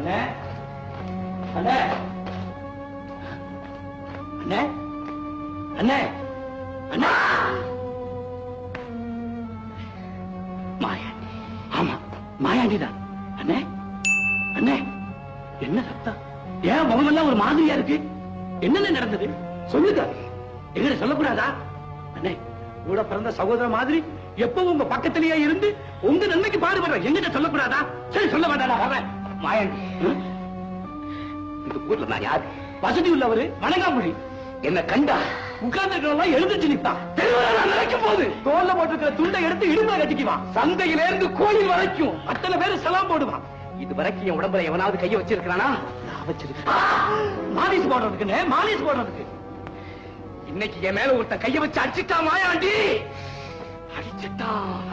அண்ணே அண்ணே அண்ணே அண்ணே அண்ணே மாயாண்டி. ஆமா மாயாண்டி தான். அண்ணே அண்ணே என்ன சத்தம்? ஏன் முகமெல்லாம் ஒரு மாதிரியா இருக்கு? என்னென்ன நடந்தது சொல்லுங்க. எங்கிட்ட சொல்லக்கூடாதா? அண்ணே கூட பிறந்த சகோதர மாதிரி எப்பவும் உங்க பக்கத்திலேயே இருந்து உங்க நன்மைக்கு பாடுபடுற எங்கிட்ட சொல்லக்கூடாதா? சரி சொல்ல வேண்டாம், வர்றேன். மாயாண்டி, இந்த ஊர்ல நான் யாரு? வசதி உள்ளவரு, வணங்காமொழி. என்ன கண்டா உட்கார்ந்து எழுந்துச்சு நிற்பான். நினைக்கும் போது தோல்ல போட்டிருக்கிற துண்டை எடுத்து இடுப்புல கட்டிக்குவான். சந்தையில இருந்து கோயில் வரைக்கும் அத்தனை பேரு சலாம் போடுவான். இது வரைக்கும் என் உடம்புல எவனாவது கைய வச்சிருக்கானா? நான் வச்சிருக்கேன். மாலிஸ் போடுறதுக்குன்னு, மாலிஸ் போடுறதுக்கு. இன்னைக்கு என் மேல ஒருத்த கைய வச்சு அடிச்சுட்டான் மாயாண்டி.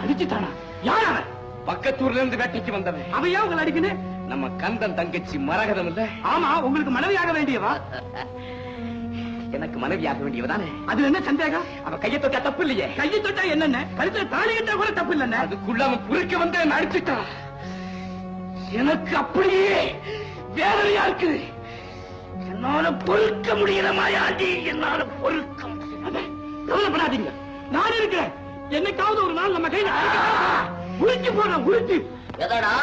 அடிச்சுட்டானா? யார் அவன்? பக்கத்தூர்ல இருந்து வேட்டைக்கு வந்தவன். அவன் ஏன் உங்களை அடிக்கணும்? நம்ம கந்தன் தங்கச்சி மரகதம் இல்ல? ஆமா, உங்களுக்கு மனைவியாக வேண்டியவா? எனக்கு மனைவியாக வேண்டியவதானே. அது என்ன சந்தேகம்? அவன் கையை தொட்டா தப்பு இல்லையே. கையை தொட்டா என்னென்ன? கழுத்துல தாலி கட்டா கூட தப்பு இல்லைன்னு. அதுக்குள்ள அவன் புரிக்க வந்து அடிச்சுட்டான். எனக்கு அப்படியே வேதனையா இருக்கு. என்னால பொறுக்க முடியல மாயாண்டி, என்னால பொறுக்க முடியல. கவலைப்படாதீங்க, நான் இருக்கிறேன். என்னைக்காவது ஒரு நாள் நம்ம கையில உரிச்சு போறோம். உரிச்சு எதடா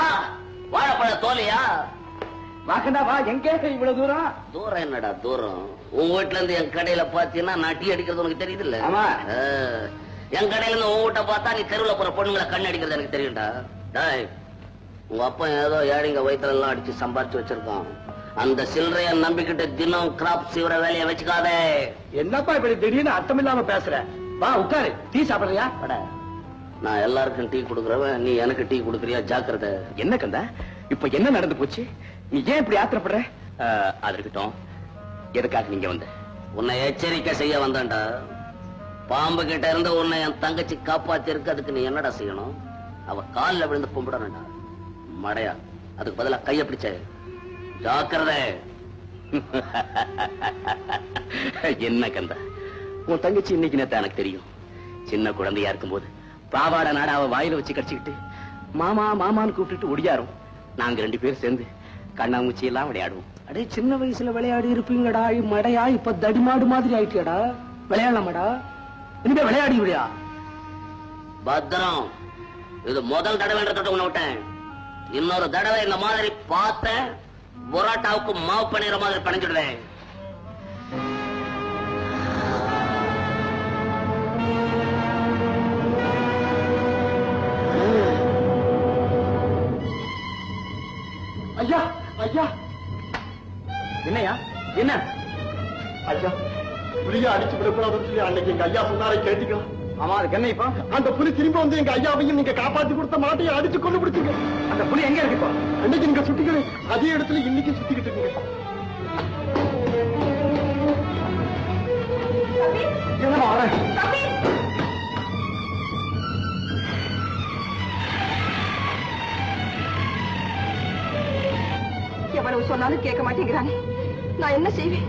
வாழைப்பழ தோலையா? வாக்கண்டா வா. எங்க இவ்வளவு தூரம்? தூரம் என்னடா தூரம்? உன் வீட்டுல இருந்து என் கடையில பாத்தீங்கன்னா நான் டீ அடிக்கிறது உனக்கு தெரியுது இல்ல? ஆமா. என் கடையில இருந்து உன் வீட்டை பார்த்தா நீ தெருவுல போற பொண்ணுங்களை கண் அடிக்கிறது எனக்கு தெரியும்டா. டாய், உங்க அப்பா ஏதோ ஏழைங்க வயிற்றுல எல்லாம் அடிச்சு சம்பாரிச்சு வச்சிருக்கான். அந்த சில்லறைய நம்பிக்கிட்டு தினம் கிராப் சீவர வேலையை வச்சுக்காதே. என்னப்பா இப்படி திடீர்னு அர்த்தம் இல்லாம பேசுற? வா உட்காரு. டீ சாப்பிடுறியா? நான் எல்லாருக்கும் டீ கொடுக்கறவன், நீ எனக்கு டீ கொடுக்கறியா? ஜாக்கிரதை. என்ன கந்தா, இப்ப என்ன நடந்து போச்சு? நீ ஏன் இப்படி ஆத்திரப்படுற? அது இருக்கட்டும், எதுக்காக நீங்க வந்த? உன்னை எச்சரிக்கை செய்ய வந்தான்டா. பாம்பு கிட்ட இருந்து உன்னை என் தங்கச்சி காப்பாத்தி இருக்கு. அதுக்கு நீ என்னடா செய்யணும்? அவ காலில் விழுந்து கும்பிடணும்டா. மடையா, அதுக்கு பதிலா கைய பிடிச்ச. ஜாக்கிரதை. என்ன கந்தா, உன் தங்கச்சி இன்னைக்கு நேத்து எனக்கு தெரியும். சின்ன குழந்தையா இருக்கும் போது பாவாடை நாட அவ வாயில வச்சு கடிச்சுக்கிட்டு மாமா மாமான்னு கூப்பிட்டுட்டு ஒடியாரும். நாங்க 2 பேரும் சேர்ந்து கண்ணாமூச்சி எல்லாம் விளையாடுவோம். அடே, சின்ன வயசுல விளையாடி இருப்பீங்கடா. மடையா, இப்ப தடிமாடு மாதிரி ஆயிட்டியாடா. விளையாடலாமாடா? இனிமே விளையாடி விளையா? பத்திரம். இது முதல் தடவை உன்னை விட்டேன். இன்னொரு தடவை இந்த மாதிரி பார்த்தேன், புரோட்டாவுக்கு மாவு பண்ணிற மாதிரி பணிஞ்சிடுவேன். ஐயா ஐயா, என்னையா என்ன? ஐயா, புலியா அடிச்சு விடக்கூடாதுன்னு சொல்லி அன்னைக்கு எங்க ஐயா சொன்னாரை கேட்டீங்களா? ஆமா, அதுக்கு என்ன? இப்ப அந்த புலி திரும்ப வந்து எங்க ஐயாவையும் நீங்க காப்பாத்தி கொடுத்த மாட்டையும் அடிச்சு கொண்டு பிடிச்சீங்க. அந்த புலி எங்க இருக்கு இப்போ? அன்னைக்கு நீங்க சுத்திக்கிறேன் அதே இடத்துல இன்னைக்கு சுத்திக்கிட்டு இருக்கீங்க. எவ்வளவு சொன்னாலும் கேட்க மாட்டேங்கிறானே, நான் என்ன செய்வேன்?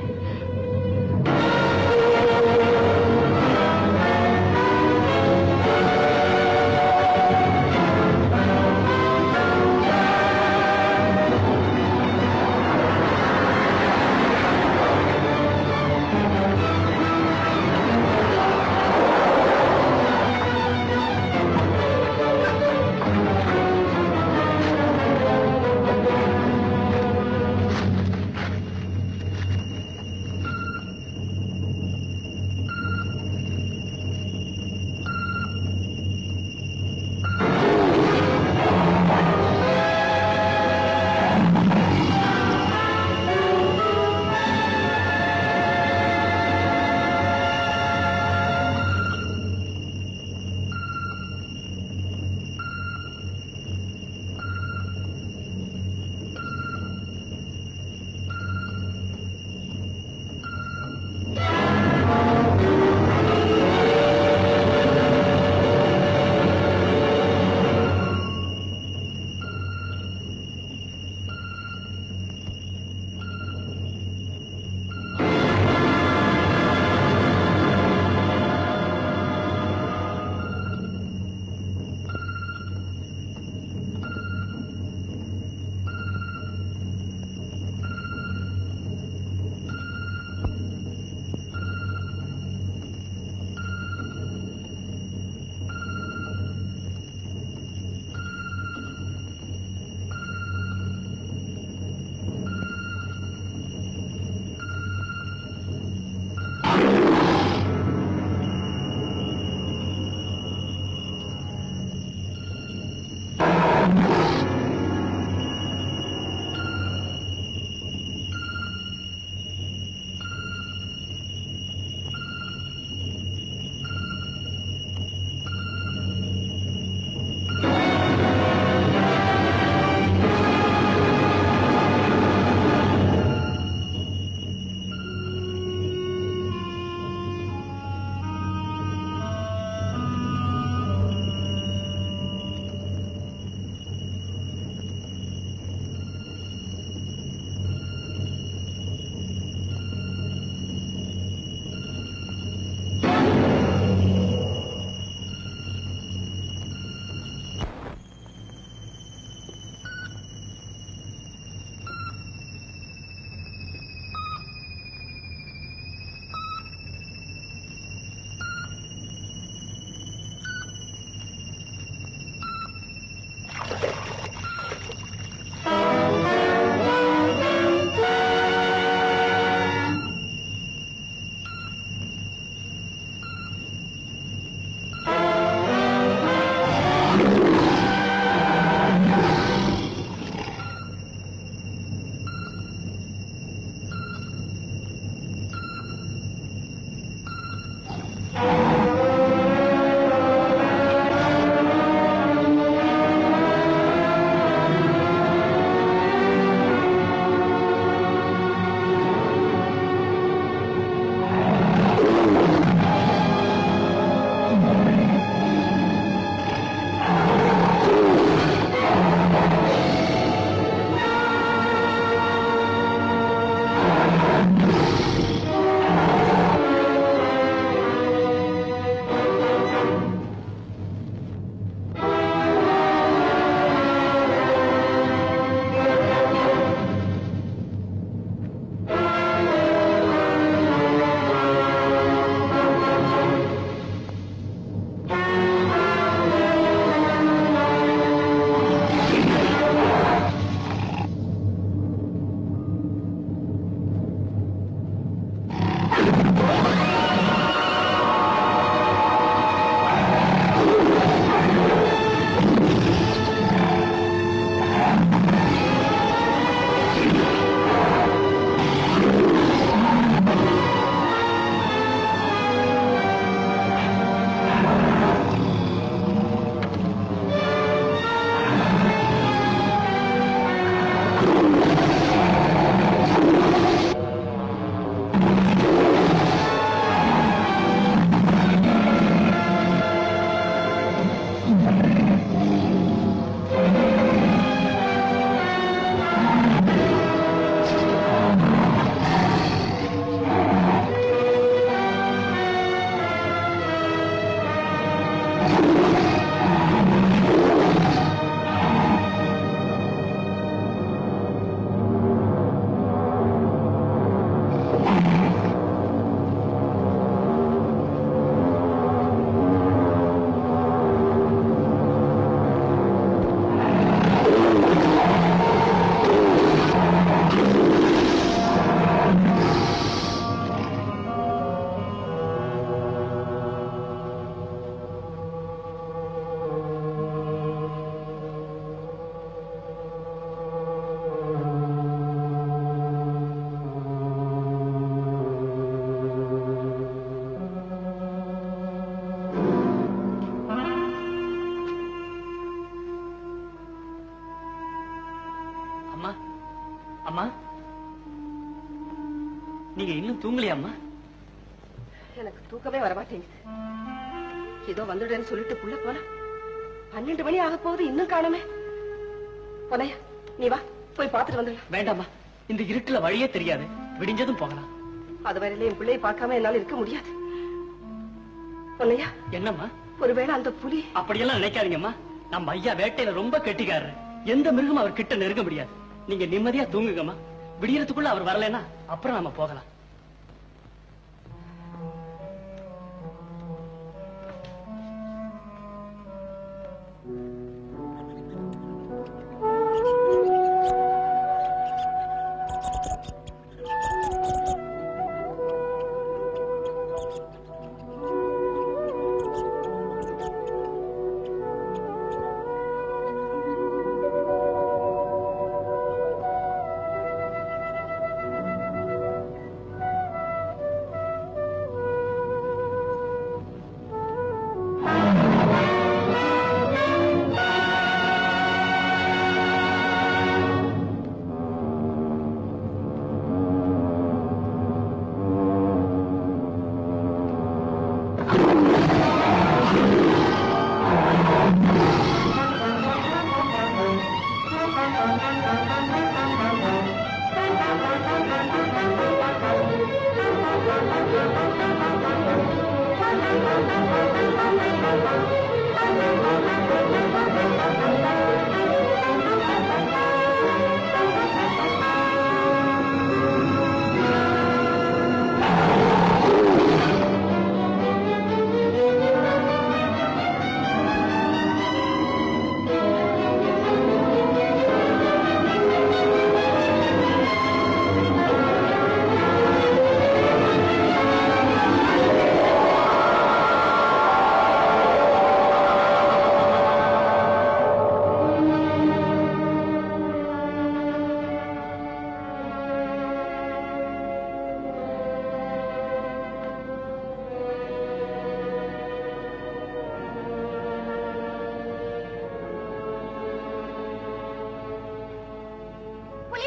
அம்மா, நீங்க இன்னும் தூங்கலையா அம்மா? எனக்கு தூக்கமே வரமாட்டேங்குது. ஏதோ வந்துடுறேன்னு சொல்லிட்டு புள்ள போன 12 மணி ஆக போகுது, இன்னும் காணுமே. பொன்னையா, நீ வா, போய் பார்த்துட்டு வந்துடலாம். வேண்டாமா, இந்த இருட்டுல வழியே தெரியாது, விடிஞ்சதும் போகலாம். அது வரையில என் பிள்ளையை பார்க்காம என்னால இருக்க முடியாது. பொன்னையா. என்னம்மா? ஒருவேளை அந்த புலி. அப்படியெல்லாம் நினைக்காதீங்கம்மா, நம்ம ஐயா வேட்டையில ரொம்ப கெட்டிக்காரரு. எந்த மிருகம் அவர் கிட்ட நெருங்க முடியாது. நீங்க நிம்மதியா தூங்குங்கம்மா. விடியறதுக்குள்ள அவர் வரலன்னா அப்புறம் நாம போகலாம்.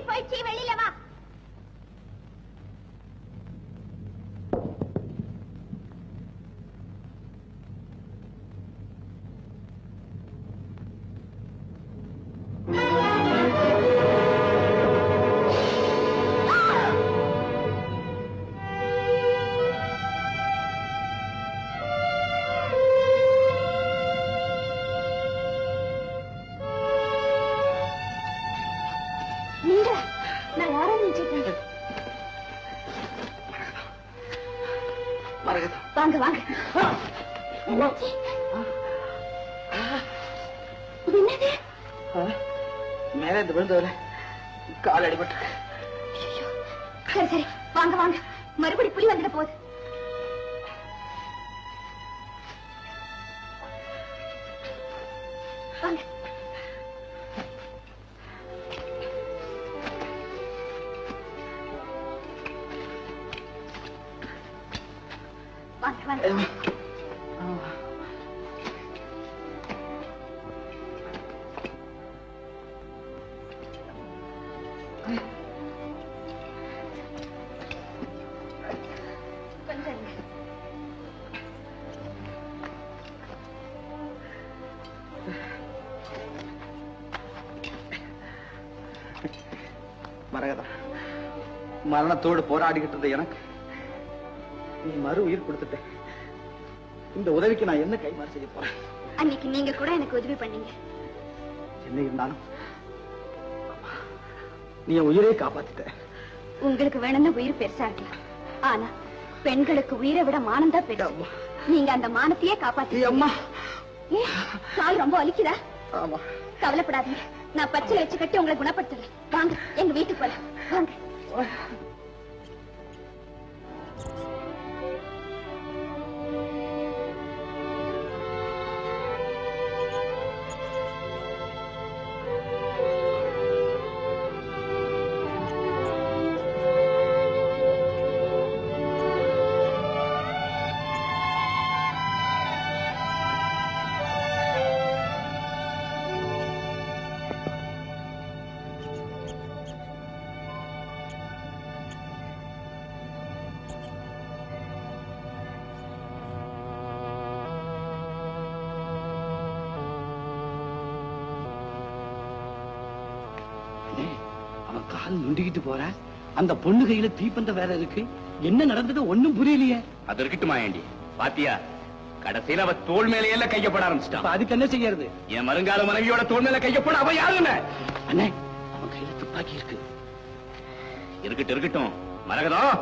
போயிடுச்சு, வெளியில வா. வாங்க வாங்க. என்னது? மேல இருந்து விழுந்தவர கால் அடிபட்டு. சரி சரி வாங்க வாங்க, மறுபடி புலி வந்துட போகுது. வாங்க. வாங்க வாங்க. மரகதா, மரணத்தோடு போராடிக்கிட்டு இருந்த எனக்கு நீ மறு உயிர் கொடுத்துட்ட. இந்த உதவிக்கு நான் என்ன கைமாறு செய்ய போறேன்? அன்னைக்கு நீங்க கூட எனக்கு உதவி பண்ணீங்க. என்ன இருந்தாலும் நீ என் உயிரை காப்பாத்திட்ட. உங்களுக்கு வேணும்னு உயிர் பெருசா இருக்கலாம், ஆனா பெண்களுக்கு உயிரை விட மானம் தான் பெருசு. நீங்க அந்த மானத்தையே காப்பாத்தி. அம்மா, கால் ரொம்ப வலிக்குதா? ஆமா. கவலைப்படாதீங்க, நான் பச்சை வச்சு கட்டி உங்களை குணப்படுத்துறேன். வாங்க எங்க வீட்டுக்கு போலாம். வாங்க. அவன் கால் நுண்டிக்கிட்டு போற, அந்த பொண்ணு கையில தீப்பந்தம் வேற இருக்கு. என்ன நடந்தது ஒண்ணும் புரியலையே. அது இருக்கட்டுமா ஏண்டி, பாத்தியா கடைசியில அவ தோல் மேல எல்லாம் கையப்பட ஆரம்பிச்சிட்டான். அதுக்கு என்ன செய்யறது? என் வருங்கால மனைவியோட தோல் மேல கையப்பட அவ யாருன்னு. அண்ணே, அவன் கையில துப்பாக்கி இருக்கு. இருக்கட்டும் இருக்கட்டும் மரகதம்,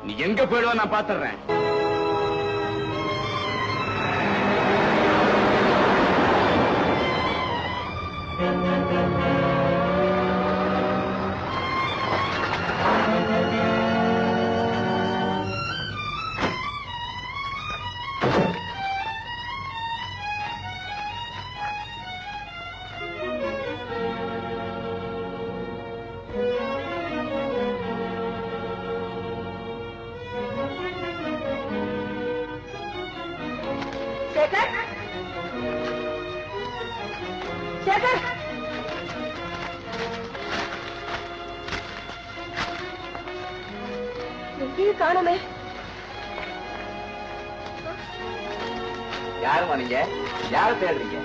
நீ எங்க போயிடுவ நான் பாத்துறேன். காணுமே. யாருமா நீங்க? யார தேடுறீங்க?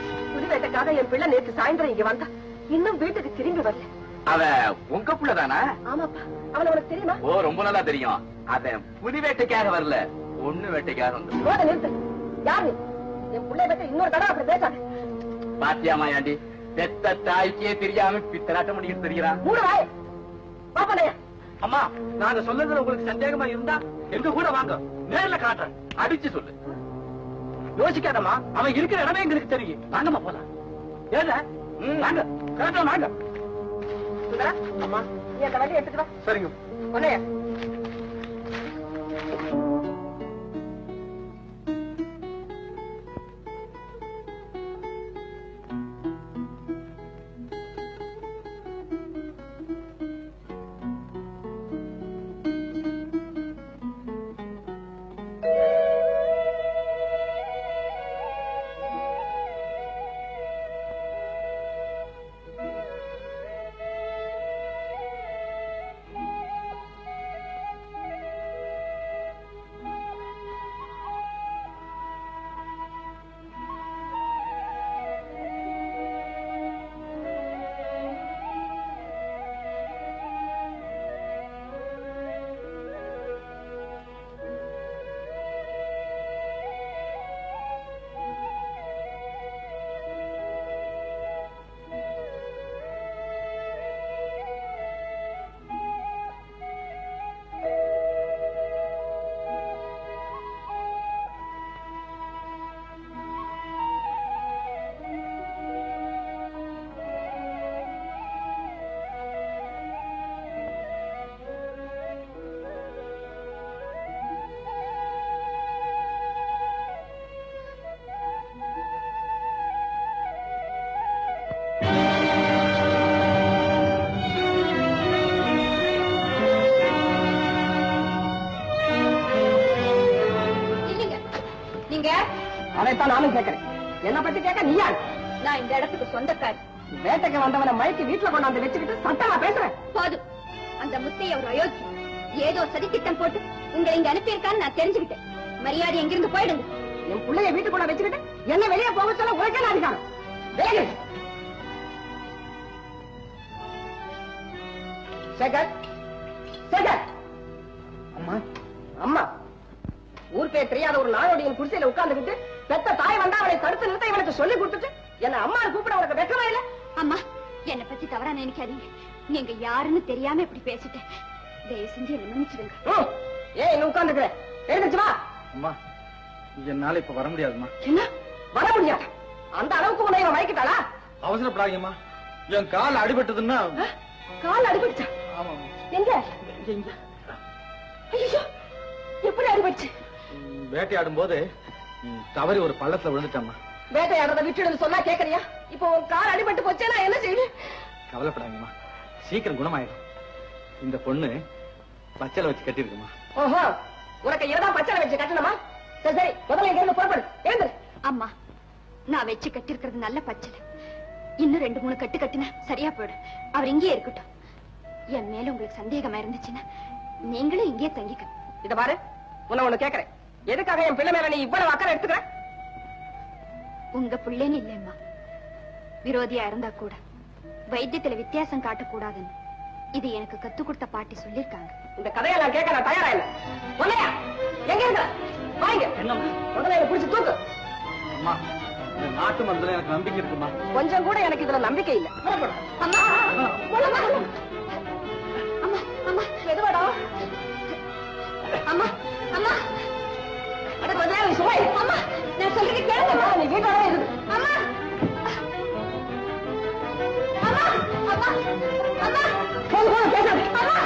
புலி வேட்டைக்காக என் பிள்ளை நேற்று சாயந்தரம் இங்க வந்தா இன்னும் வீட்டுக்கு திரும்பி வரல. அவ உங்க பிள்ளைதானா? ஆமாப்பா. அவன் உனக்கு தெரியுமா? ஓ, ரொம்ப நல்லா தெரியும். அத புலி வேட்டைக்காக வரல, பொண்ணு வேட்டைக்காக வந்து. போத நிறுத்து. யாரு என் பிள்ளை பத்தி இன்னொரு தடவை அப்படி பேசாது. பாத்தியா மாயாண்டி, பெத்த தாய்க்கே தெரியாம பித்தராட்டம் பண்ணிக்கிட்டு தெரிகிறான். மூணு வாய் பாப்பனையா. அம்மா, நாங்க சொல்லுறது உங்களுக்கு சந்தேகமா இருந்தா எங்க கூட வாங்க, நேர்ல காட்டுறேன். அடிச்சு சொல்லு. யோசிக்காதம்மா, அவன் இருக்கிற இடமே எங்களுக்கு தெரியும். வாங்கம்மா போலாம். ஏல வாங்க, கரெக்டா வாங்க. சுந்தரா, அம்மா நீ அந்த வண்டி எடுத்துட்டு வா. சரிங்க. பொண்ணையா அதைத்தான் நானும் கேட்கிறேன். என்ன பத்தி கேட்க நீ யாரு? நான் இந்த இடத்துக்கு சொந்தக்காரி. வேட்டைக்கு வந்தவனை மயக்கி வீட்டுல கொண்டாந்து வச்சுக்கிட்டு சட்டமா பேசுறேன். போதும். அந்த முத்தை அவர் அயோத்தி ஏதோ சதித்திட்டம் போட்டு உங்களை இங்க அனுப்பியிருக்கான்னு நான் தெரிஞ்சுக்கிட்டேன். மரியாதை எங்கிருந்து போயிடுங்க. என் பிள்ளைய வீட்டுக்குள்ள வச்சுக்கிட்டு என்ன வெளியே போக சொல்ல உழைக்க அதிகாரம். வேகு சேகர், சேகர். அம்மா, அம்மா ஊர் பேர் தெரியாத ஒரு நாயோடியின் குடிசையில உட்கார்ந்துகிட்டு பெத்த தாய் வந்தா அவளை தடுத்து நிறுத்த இவனுக்கு சொல்லி கொடுத்துட்டு என்ன அம்மா கூப்பிட உனக்கு வெக்கமா இல்ல? அம்மா, என்னை பத்தி தவறா நினைக்காதீங்க. நீங்க யாருன்னு தெரியாம இப்படி பேசிட்டேன். தயவு செஞ்சு என்ன மன்னிச்சிடுங்க. ஏன் இன்னும் உட்கார்ந்துக்கிற? எழுந்துச்சு வா. அம்மா, என்னால இப்ப வர முடியாதுமா. என்ன வர முடியாத? அந்த அளவுக்கு உன்னை இவன் மயக்கிட்டாளா? அவசரப்படாதீங்கம்மா, என் கால் அடிபட்டதுன்னா. கால் அடிபட்டுச்சா? ஆமா. எங்க? இங்க ஐயோ, எப்படி அடிபட்டுச்சு? வேட்டையாடும் போது தவறி ஒரு பள்ளத்துல விழுந்துட்டம்மா. வேட்டையாடுறத விட்டுடுன்னு சொன்னா கேக்குறியா? இப்போ உன் கால் அடிபட்டு போச்சே, நான் என்ன செய்யணும்? கவலைப்படாதீங்கம்மா, சீக்கிரம் குணமாயிடும். இந்த பொண்ணு பச்சளை வச்சு கட்டிருக்குமா. ஓஹோ, உனக்கு இரண்டாம் பச்சளை வச்சு கட்டணுமா? சரி சரி, முதல்ல இங்க இருந்து புறப்படு. எழுந்து. அம்மா, நான் வச்சு கட்டிருக்கிறது நல்ல பச்சளை. இன்னும் 2-3 கட்டு கட்டினா சரியா போயிடும். அவர் இங்கேயே இருக்கட்டும். என் மேல உங்களுக்கு சந்தேகமா இருந்துச்சுன்னா நீங்களும் இங்கேயே தங்கிக்க. இத பாரு, உன்னை ஒண்ணு கேக்குறேன். எதுக்காக என் பிள்ளை மேல நீ இவ்வளவு அக்கறை எடுத்துக்கிற? உங்க பிள்ளைன்னு இல்லைம்மா, விரோதியா இருந்தா கூட வைத்தியத்துல வித்தியாசம் காட்டக்கூடாதுன்னு இது எனக்கு கத்து கொடுத்த பாட்டி சொல்லிருக்காங்க. இந்த கதையை நான் கேட்க நான் தயாரா இல்ல. பொன்னையா, எங்க இருக்கிற? வாங்க. என்னம்மா? முதல்ல என்ன புடிச்சு தூக்கு. அம்மா, இந்த நாட்டு மருந்துல எனக்கு நம்பிக்கை இருக்குமா? கொஞ்சம் கூட எனக்கு இதுல நம்பிக்கை இல்ல. அம்மா, அம்மா, அம்மா, எதுவாடா? அம்மா, அம்மா, அட கொஞ்ச நேரம் சும்மா இரு. அம்மா, நான் சொல்றது கேளுங்க. நீ வீட்டோட இரு. அம்மா, அம்மா, அம்மா, அம்மா, போதும் போதும் பேசாத. அம்மா,